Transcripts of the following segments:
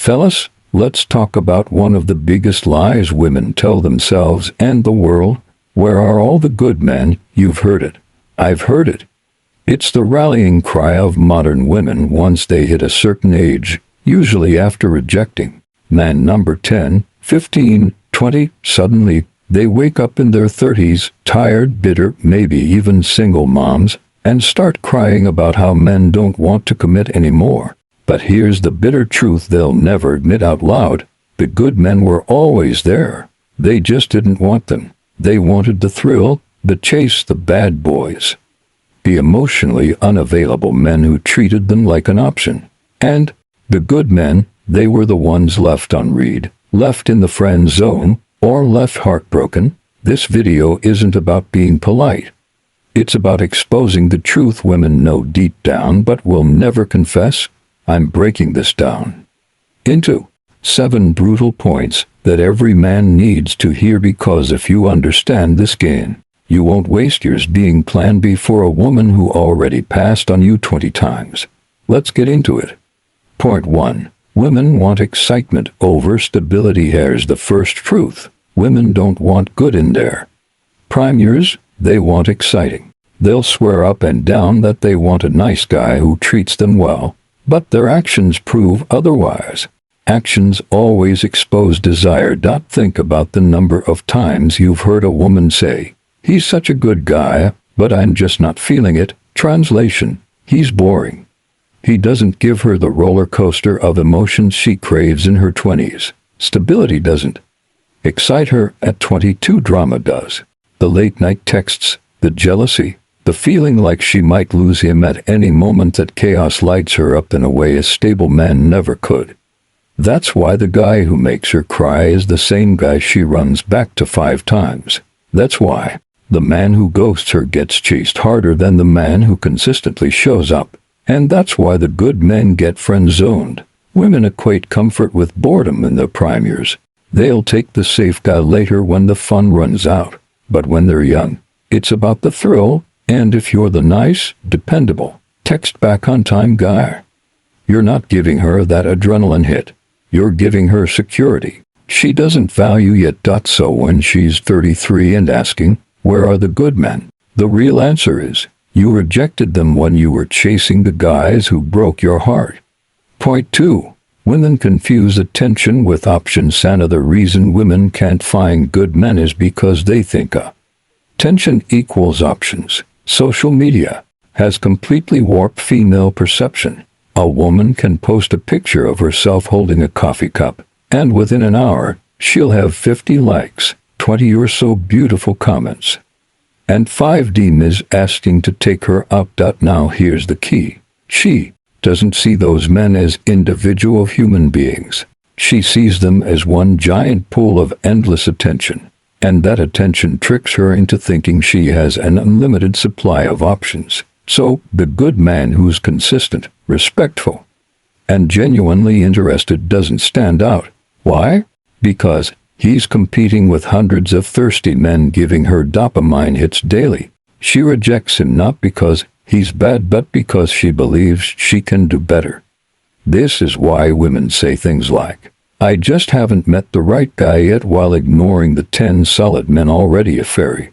Fellas, let's talk about one of the biggest lies women tell themselves and the world. Where are all the good men? You've heard it. I've heard it. It's the rallying cry of modern women once they hit a certain age, usually after rejecting man number 10, 15, 20, suddenly they wake up in their 30s, tired, bitter, maybe even single moms, and start crying about how men don't want to commit anymore. But here's the bitter truth they'll never admit out loud. The good men were always there. They just didn't want them. They wanted the thrill, the chase, the bad boys. The emotionally unavailable men who treated them like an option. And the good men, they were the ones left unread, left in the friend zone, or left heartbroken. This video isn't about being polite. It's about exposing the truth women know deep down but will never confess. I'm breaking this down into 7 brutal points that every man needs to hear, because if you understand this game, you won't waste years being plan B for a woman who already passed on you 20 times. Let's get into it. Point 1. Women want excitement over stability. Here's the first truth. Women don't want good in their prime years. They want exciting. They'll swear up and down that they want a nice guy who treats them well, but their actions prove otherwise. Actions always expose desire. Think about the number of times you've heard a woman say, "He's such a good guy, but I'm just not feeling it." Translation: he's boring. He doesn't give her the roller coaster of emotions she craves in her 20s. Stability doesn't excite her at 22. Drama does. The late-night texts, the jealousy, the feeling like she might lose him at any moment. That chaos lights her up in a way a stable man never could. That's why the guy who makes her cry is the same guy she runs back to 5 times. That's why the man who ghosts her gets chased harder than the man who consistently shows up. And that's why the good men get friend-zoned. Women equate comfort with boredom in their prime years. They'll take the safe guy later when the fun runs out. But when they're young, it's about the thrill. And if you're the nice, dependable, text-back-on-time guy, you're not giving her that adrenaline hit. You're giving her security. She doesn't value yet. So when she's 33 and asking, "Where are the good men?" the real answer is, you rejected them when you were chasing the guys who broke your heart. Point 2. Women confuse attention with options. Another reason women can't find good men is because they think attention equals options. Social media has completely warped female perception. A woman can post a picture of herself holding a coffee cup, and within an hour, she'll have 50 likes, 20 or so beautiful comments, and 5 DMs asking to take her out. Now here's the key. She doesn't see those men as individual human beings. She sees them as one giant pool of endless attention. And that attention tricks her into thinking she has an unlimited supply of options. So, the good man who's consistent, respectful, and genuinely interested doesn't stand out. Why? Because he's competing with hundreds of thirsty men giving her dopamine hits daily. She rejects him not because he's bad but because she believes she can do better. This is why women say things like, "I just haven't met the right guy yet," while ignoring the 10 solid men already a fairy.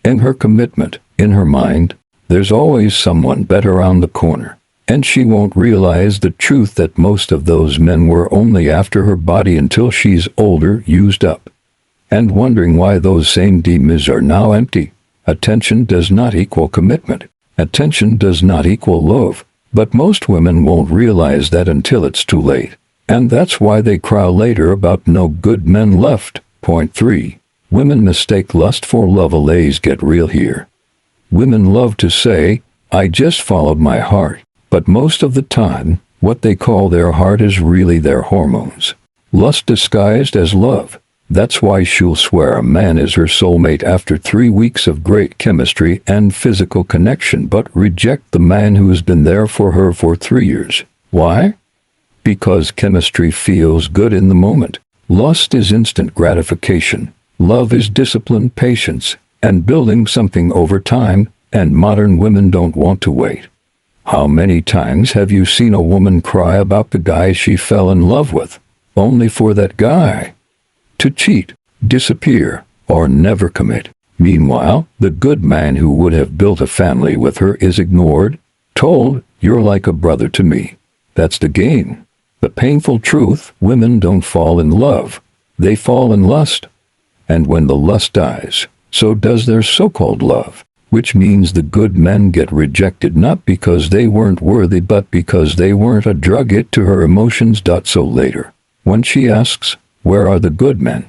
In her commitment, in her mind, there's always someone better around the corner. And she won't realize the truth that most of those men were only after her body until she's older, used up, and wondering why those same demons are now empty. Attention does not equal commitment. Attention does not equal love. But most women won't realize that until it's too late. And that's why they cry later about no good men left. Point 3. Women mistake lust for love. Let's get real here. Women love to say, "I just followed my heart." But most of the time, what they call their heart is really their hormones. Lust disguised as love. That's why she'll swear a man is her soulmate after 3 weeks of great chemistry and physical connection, but reject the man who's been there for her for 3 years. Why? Because chemistry feels good in the moment. Lust is instant gratification. Love is discipline, patience, and building something over time, and modern women don't want to wait. How many times have you seen a woman cry about the guy she fell in love with, only for that guy to cheat, disappear, or never commit? Meanwhile, the good man who would have built a family with her is ignored, told, "You're like a brother to me." That's the game. The painful truth: women don't fall in love. They fall in lust. And when the lust dies, so does their so-called love, which means the good men get rejected not because they weren't worthy but because they weren't a drug hit to her emotions. So later, when she asks, "Where are the good men?"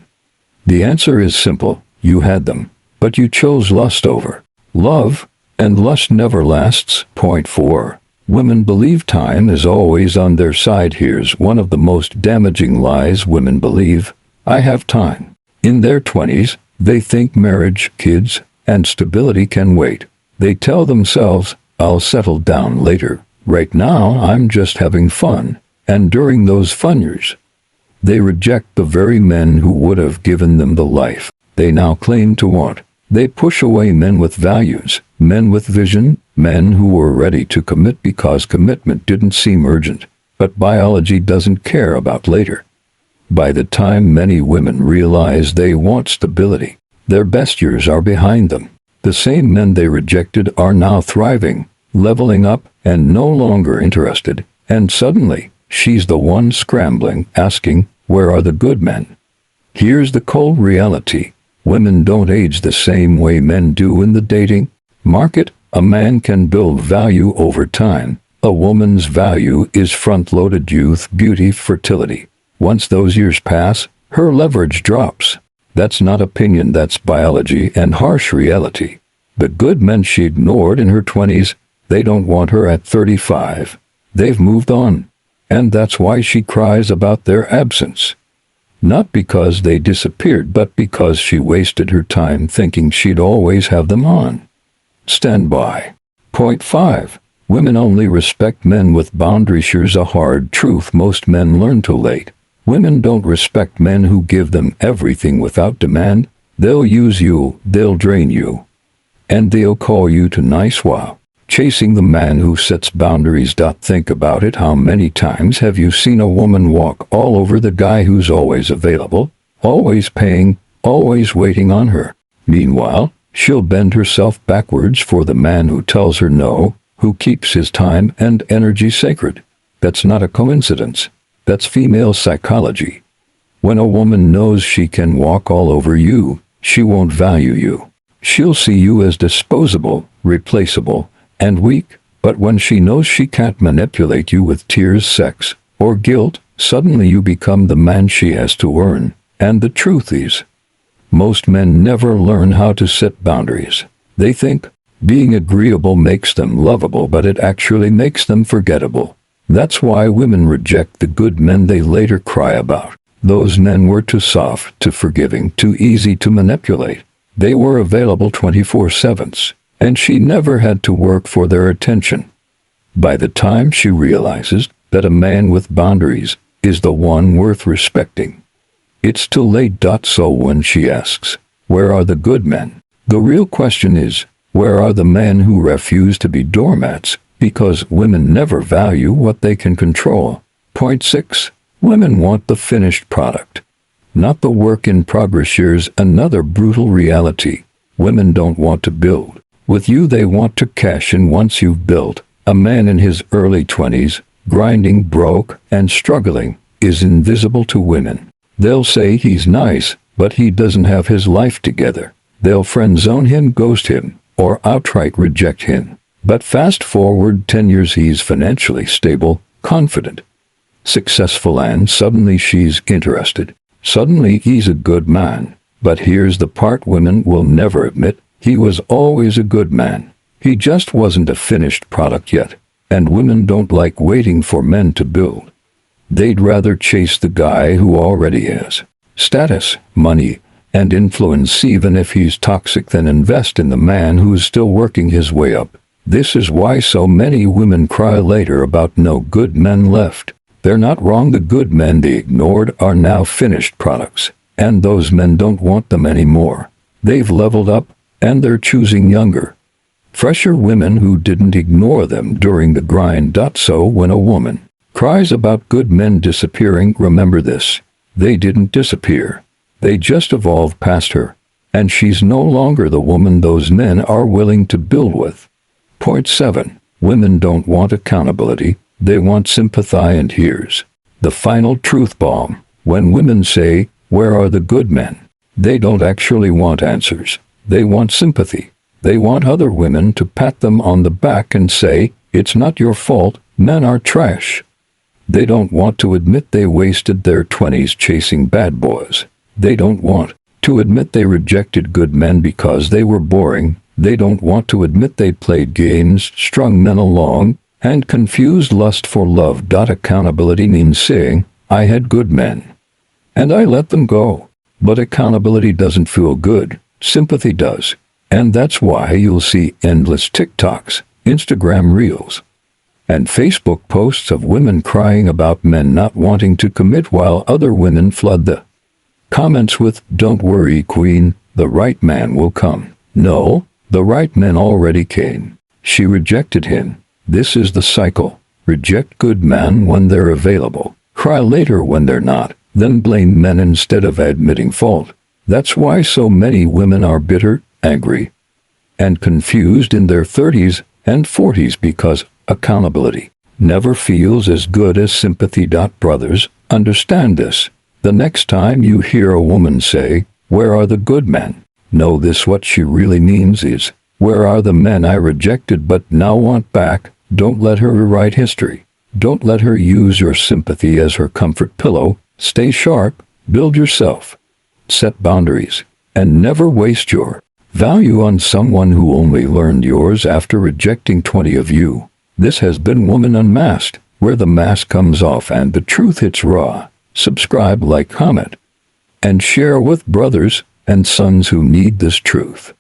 the answer is simple: you had them, but you chose lust over love, and lust never lasts. Point 4. Women believe time is always on their side. Here's one of the most damaging lies women believe: I have time. In their 20s, they think marriage, kids, and stability can wait. They tell themselves, "I'll settle down later. Right now I'm just having fun." And during those fun years, they reject the very men who would have given them the life they now claim to want. They push away men with values, men with vision, men who were ready to commit because commitment didn't seem urgent. But biology doesn't care about later. By the time many women realize they want stability, their best years are behind them. The same men they rejected are now thriving, leveling up, and no longer interested. And suddenly, she's the one scrambling, asking, "Where are the good men?" Here's the cold reality: women don't age the same way men do in the dating market. A man can build value over time. A woman's value is front-loaded: youth, beauty, fertility. Once those years pass, her leverage drops. That's not opinion, that's biology and harsh reality. The good men she ignored in her 20s, they don't want her at 35. They've moved on. And that's why she cries about their absence. Not because they disappeared, but because she wasted her time thinking she'd always have them on. Stand by. Point 5. Women only respect men with boundaries. Here's a hard truth most men learn too late. Women don't respect men who give them everything without demand. They'll use you, they'll drain you, and they'll call you too nice while chasing the man who sets boundaries. Think about it. How many times have you seen a woman walk all over the guy who's always available, always paying, always waiting on her? Meanwhile, she'll bend herself backwards for the man who tells her no, who keeps his time and energy sacred. That's not a coincidence. That's female psychology. When a woman knows she can walk all over you, she won't value you. She'll see you as disposable, replaceable, and weak. But when she knows she can't manipulate you with tears, sex, or guilt, suddenly you become the man she has to earn. And the truth is, most men never learn how to set boundaries. They think being agreeable makes them lovable, but it actually makes them forgettable. That's why women reject the good men they later cry about. Those men were too soft, too forgiving, too easy to manipulate. They were available 24/7, and she never had to work for their attention. By the time she realizes that a man with boundaries is the one worth respecting, it's too late. So when she asks, "Where are the good men?" the real question is, where are the men who refuse to be doormats? Because women never value what they can control. Point 6. Women want the finished product, not the work in progress. Here's another brutal reality: women don't want to build with you, they want to cash in once you've built. A man in his early 20s, grinding, broke, and struggling, is invisible to women. They'll say he's nice, but he doesn't have his life together. They'll friend zone him, ghost him, or outright reject him. But fast forward 10 years, he's financially stable, confident, successful, and suddenly she's interested. Suddenly he's a good man. But here's the part women will never admit: he was always a good man. He just wasn't a finished product yet. And women don't like waiting for men to build. They'd rather chase the guy who already has status, money, and influence, even if he's toxic, than invest in the man who's still working his way up. This is why so many women cry later about no good men left. They're not wrong. The good men they ignored are now finished products, and those men don't want them anymore. They've leveled up, and they're choosing younger, Fresher women who didn't ignore them during the grind. So when a woman cries about good men disappearing, remember this. They didn't disappear. They just evolved past her. And she's no longer the woman those men are willing to build with. Point 7. Women don't want accountability. They want sympathy. And here's the final truth bomb. When women say, "Where are the good men?" they don't actually want answers. They want sympathy. They want other women to pat them on the back and say, "It's not your fault, men are trash." They don't want to admit they wasted their 20s chasing bad boys. They don't want to admit they rejected good men because they were boring. They don't want to admit they played games, strung men along, and confused lust for love. Accountability means saying, "I had good men, and I let them go." But accountability doesn't feel good. Sympathy does. And that's why you'll see endless TikToks, Instagram reels, and Facebook posts of women crying about men not wanting to commit while other women flood the comments with, "Don't worry, queen, the right man will come." No, the right man already came. She rejected him. This is the cycle. Reject good men when they're available. Cry later when they're not. Then blame men instead of admitting fault. That's why so many women are bitter, angry, and confused in their 30s and 40s, because accountability never feels as good as sympathy. Brothers, understand this. The next time you hear a woman say, "Where are the good men?" know this: what she really means is, "Where are the men I rejected but now want back?" Don't let her rewrite history. Don't let her use your sympathy as her comfort pillow. Stay sharp, build yourself, set boundaries, and never waste your value on someone who only learned yours after rejecting 20 of you. This has been Woman Unmasked, where the mask comes off and the truth hits raw. Subscribe, like, comment, and share with brothers and sons who need this truth.